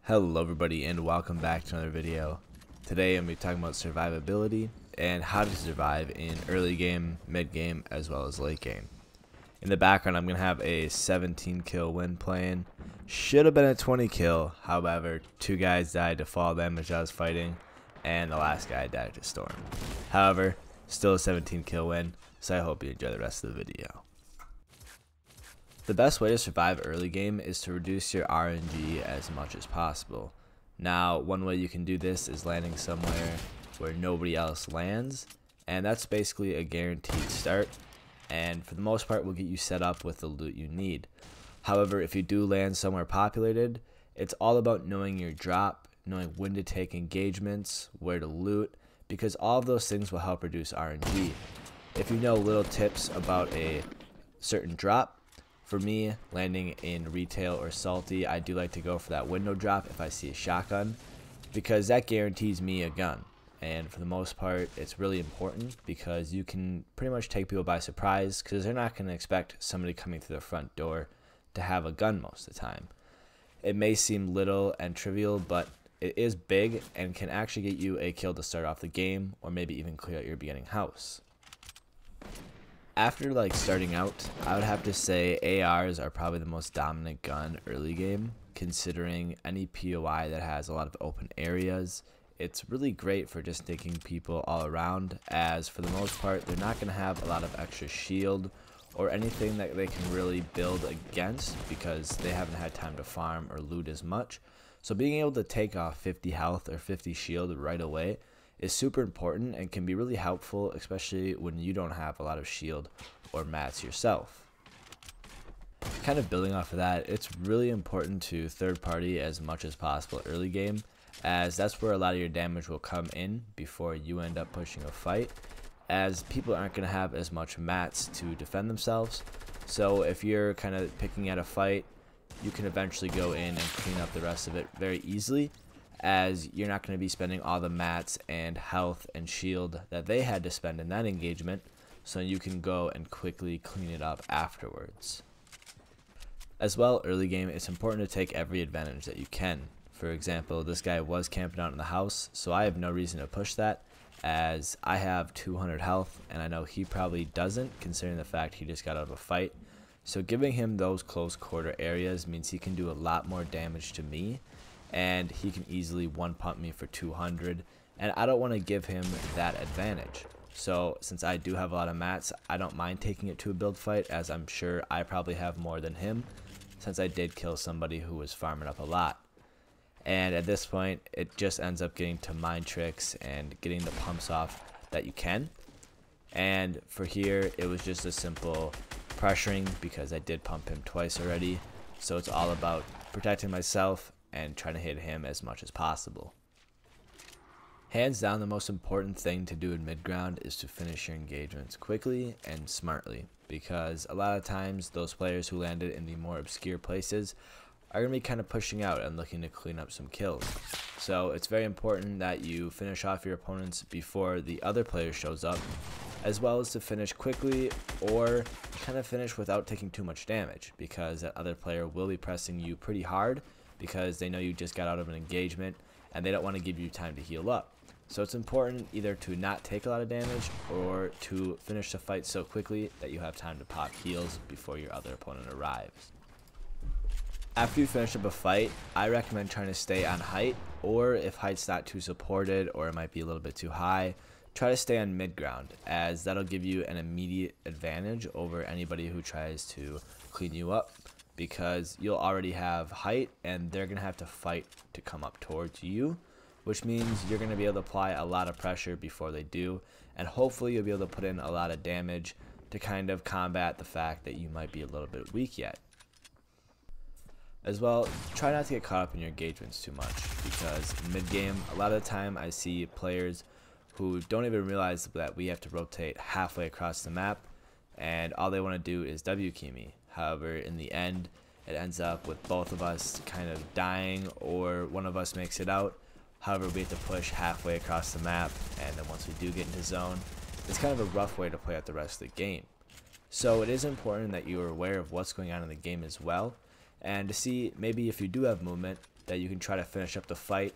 Hello everybody and welcome back to another video. Today I'm going to be talking about survivability and how to survive in early game, mid game, as well as late game. In the background I'm going to have a 17 kill win playing. Should have been a 20 kill, however 2 guys died to fall damage I was fighting and the last guy died to storm. However, still a 17 kill win, so I hope you enjoy the rest of the video. The best way to survive early game is to reduce your RNG as much as possible. Now, one way you can do this is landing somewhere where nobody else lands, and that's basically a guaranteed start, and for the most part will get you set up with the loot you need. However, if you do land somewhere populated, it's all about knowing your drop, knowing when to take engagements, where to loot, because all of those things will help reduce RNG. If you know little tips about a certain drop, for me, landing in retail or salty, I do like to go for that window drop if I see a shotgun, because that guarantees me a gun. And for the most part, it's really important because you can pretty much take people by surprise because they're not going to expect somebody coming through the front door to have a gun most of the time. It may seem little and trivial, but it is big and can actually get you a kill to start off the game or maybe even clear out your beginning house. After starting out, I would have to say ARs are probably the most dominant gun early game, considering any POI that has a lot of open areas. It's really great for just taking people all around, as for the most part they're not going to have a lot of extra shield or anything that they can really build against because they haven't had time to farm or loot as much. So being able to take off 50 health or 50 shield right away is super important and can be really helpful, especially when you don't have a lot of shield or mats yourself. Kind of building off of that, it's really important to third party as much as possible early game, as that's where a lot of your damage will come in before you end up pushing a fight, as people aren't going to have as much mats to defend themselves. So if you're kind of picking at a fight, you can eventually go in and clean up the rest of it very easily, as you're not going to be spending all the mats and health and shield that they had to spend in that engagement, so you can go and quickly clean it up afterwards. As well, early game, it's important to take every advantage that you can. For example, this guy was camping out in the house, so I have no reason to push that, as I have 200 health and I know he probably doesn't, considering the fact he just got out of a fight. So giving him those close quarter areas means he can do a lot more damage to me, and he can easily one pump me for 200, and I don't want to give him that advantage. So since I do have a lot of mats, I don't mind taking it to a build fight, as I'm sure I probably have more than him, since I did kill somebody who was farming up a lot. And at this point, it just ends up getting to mind tricks and getting the pumps off that you can. And for here, it was just a simple pressuring because I did pump him twice already. So it's all about protecting myself and trying to hit him as much as possible. Hands down, the most important thing to do in mid-ground is to finish your engagements quickly and smartly, because a lot of times those players who landed in the more obscure places are going to be kind of pushing out and looking to clean up some kills. So it's very important that you finish off your opponents before the other player shows up, as well as to finish quickly or kind of finish without taking too much damage, because that other player will be pressing you pretty hard because they know you just got out of an engagement and they don't want to give you time to heal up. So it's important either to not take a lot of damage or to finish the fight so quickly that you have time to pop heals before your other opponent arrives. After you finish up a fight, I recommend trying to stay on height, or if height's not too supported or it might be a little bit too high, try to stay on mid ground, as that'll give you an immediate advantage over anybody who tries to clean you up, because you'll already have height and they're going to have to fight to come up towards you, which means you're going to be able to apply a lot of pressure before they do, and hopefully you'll be able to put in a lot of damage to kind of combat the fact that you might be a little bit weak yet. As well, try not to get caught up in your engagements too much, because in mid game, a lot of the time I see players who don't even realize that we have to rotate halfway across the map, and all they want to do is W key me. However, in the end, it ends up with both of us kind of dying, or one of us makes it out. However, we have to push halfway across the map, and then once we do get into zone, it's kind of a rough way to play out the rest of the game. So it is important that you are aware of what's going on in the game as well, and to see maybe if you do have movement, that you can try to finish up the fight,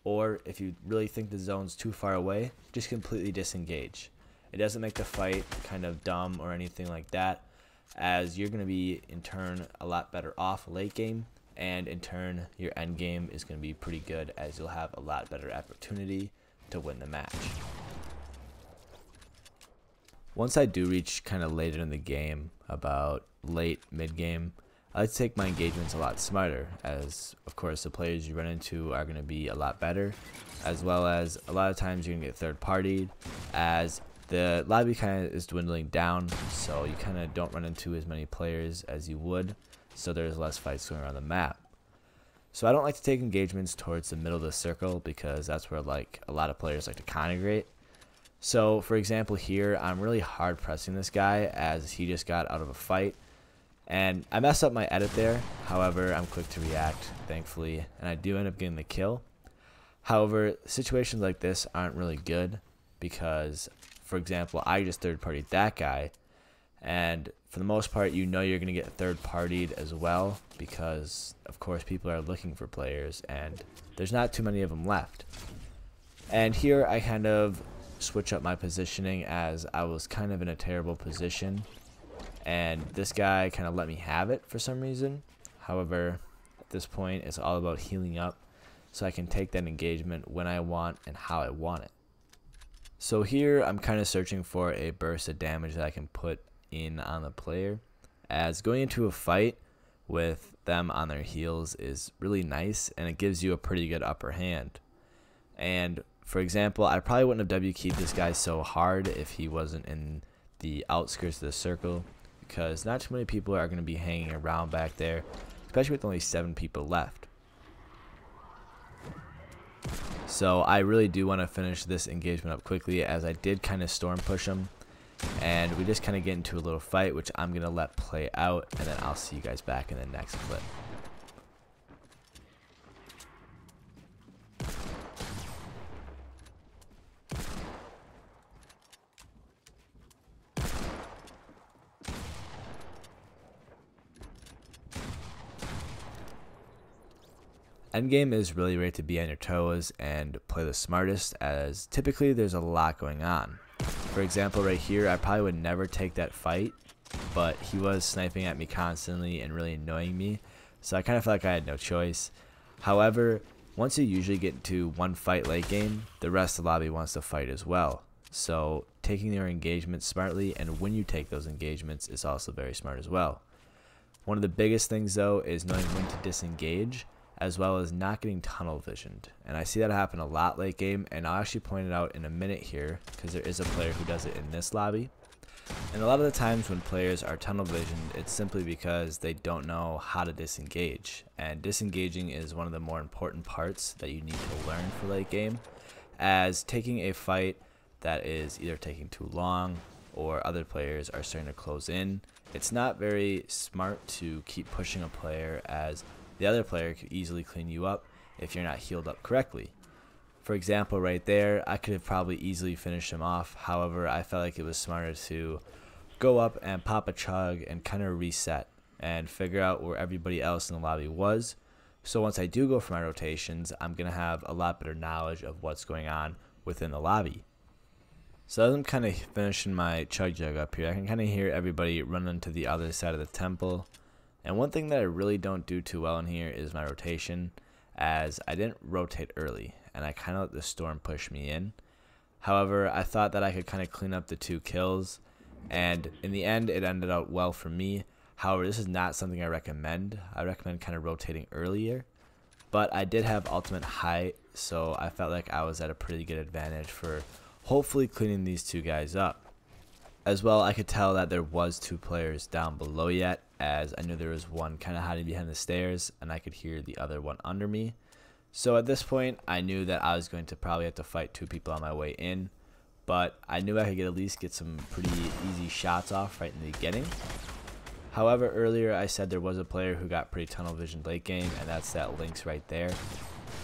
or if you really think the zone's too far away, just completely disengage. It doesn't make the fight kind of dumb or anything like that, as you're going to be in turn a lot better off late game, and in turn your end game is going to be pretty good, as you'll have a lot better opportunity to win the match. Once I do reach kind of later in the game, about late mid game, I like to take my engagements a lot smarter, as of course the players you run into are going to be a lot better, as well as a lot of times you're going to get third partied, as the lobby kind of is dwindling down, so you kind of don't run into as many players as you would, so there's less fights going around the map. So I don't like to take engagements towards the middle of the circle, because that's where like a lot of players like to congregate. So for example here, I'm really hard pressing this guy as he just got out of a fight, and I messed up my edit there. However, I'm quick to react, thankfully, and I do end up getting the kill. However, situations like this aren't really good, because for example, I just third partied that guy, and for the most part you know you're going to get third partied as well, because of course people are looking for players and there's not too many of them left. And here I kind of switch up my positioning, as I was kind of in a terrible position and this guy kind of let me have it for some reason. However, at this point it's all about healing up so I can take that engagement when I want and how I want it. So here I'm kind of searching for a burst of damage that I can put in on the player, as going into a fight with them on their heels is really nice and it gives you a pretty good upper hand. And for example, I probably wouldn't have W keyed this guy so hard if he wasn't in the outskirts of the circle, because not too many people are going to be hanging around back there, especially with only 7 people left. So I really do want to finish this engagement up quickly, as I did kind of storm push him, and we just kind of get into a little fight, which I'm going to let play out, and then I'll see you guys back in the next clip. Endgame is really great to be on your toes and play the smartest, as typically there's a lot going on. For example, right here, I probably would never take that fight, but he was sniping at me constantly and really annoying me, so I kind of felt like I had no choice. However, once you usually get into one fight late game, the rest of the lobby wants to fight as well. So taking your engagements smartly, and when you take those engagements, is also very smart as well. One of the biggest things though is knowing when to disengage, as well as not getting tunnel visioned. And I see that happen a lot late game, and I'll actually point it out in a minute here, because there is a player who does it in this lobby. And a lot of the times when players are tunnel visioned, it's simply because they don't know how to disengage. And disengaging is one of the more important parts that you need to learn for late game, as taking a fight that is either taking too long or other players are starting to close in, it's not very smart to keep pushing a player, as the other player could easily clean you up if you're not healed up correctly. For example, right there, I could have probably easily finished him off. However, I felt like it was smarter to go up and pop a chug and kind of reset and figure out where everybody else in the lobby was. So once I do go for my rotations, I'm going to have a lot better knowledge of what's going on within the lobby. So as I'm kind of finishing my chug jug up here, I can kind of hear everybody running to the other side of the temple. And one thing that I really don't do too well in here is my rotation, as I didn't rotate early and I kind of let the storm push me in. However, I thought that I could kind of clean up the 2 kills, and in the end it ended out well for me. However, this is not something I recommend. I recommend kind of rotating earlier, but I did have ultimate height, so I felt like I was at a pretty good advantage for hopefully cleaning these 2 guys up. As well, I could tell that there was 2 players down below yet, as I knew there was one kind of hiding behind the stairs and I could hear the other one under me. So at this point, I knew that I was going to probably have to fight 2 people on my way in, but I knew I could at least get some pretty easy shots off right in the beginning. However, earlier I said there was a player who got pretty tunnel vision late game, and that's that Lynx right there.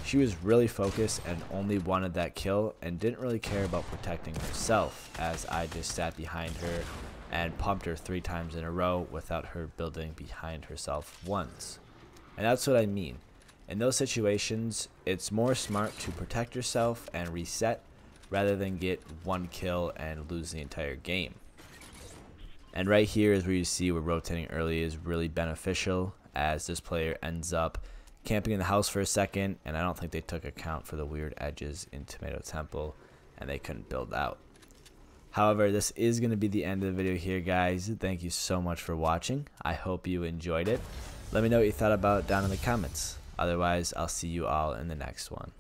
She was really focused and only wanted that kill and didn't really care about protecting herself, as I just sat behind her and pumped her 3 times in a row without her building behind herself once. And that's what I mean. In those situations, it's more smart to protect yourself and reset rather than get one kill and lose the entire game. And right here is where you see where rotating early is really beneficial, as this player ends up camping in the house for a second, and I don't think they took account for the weird edges in Tomato Temple, and they couldn't build out. However, this is going to be the end of the video here, guys. Thank you so much for watching. I hope you enjoyed it. Let me know what you thought about it down in the comments. Otherwise, I'll see you all in the next one.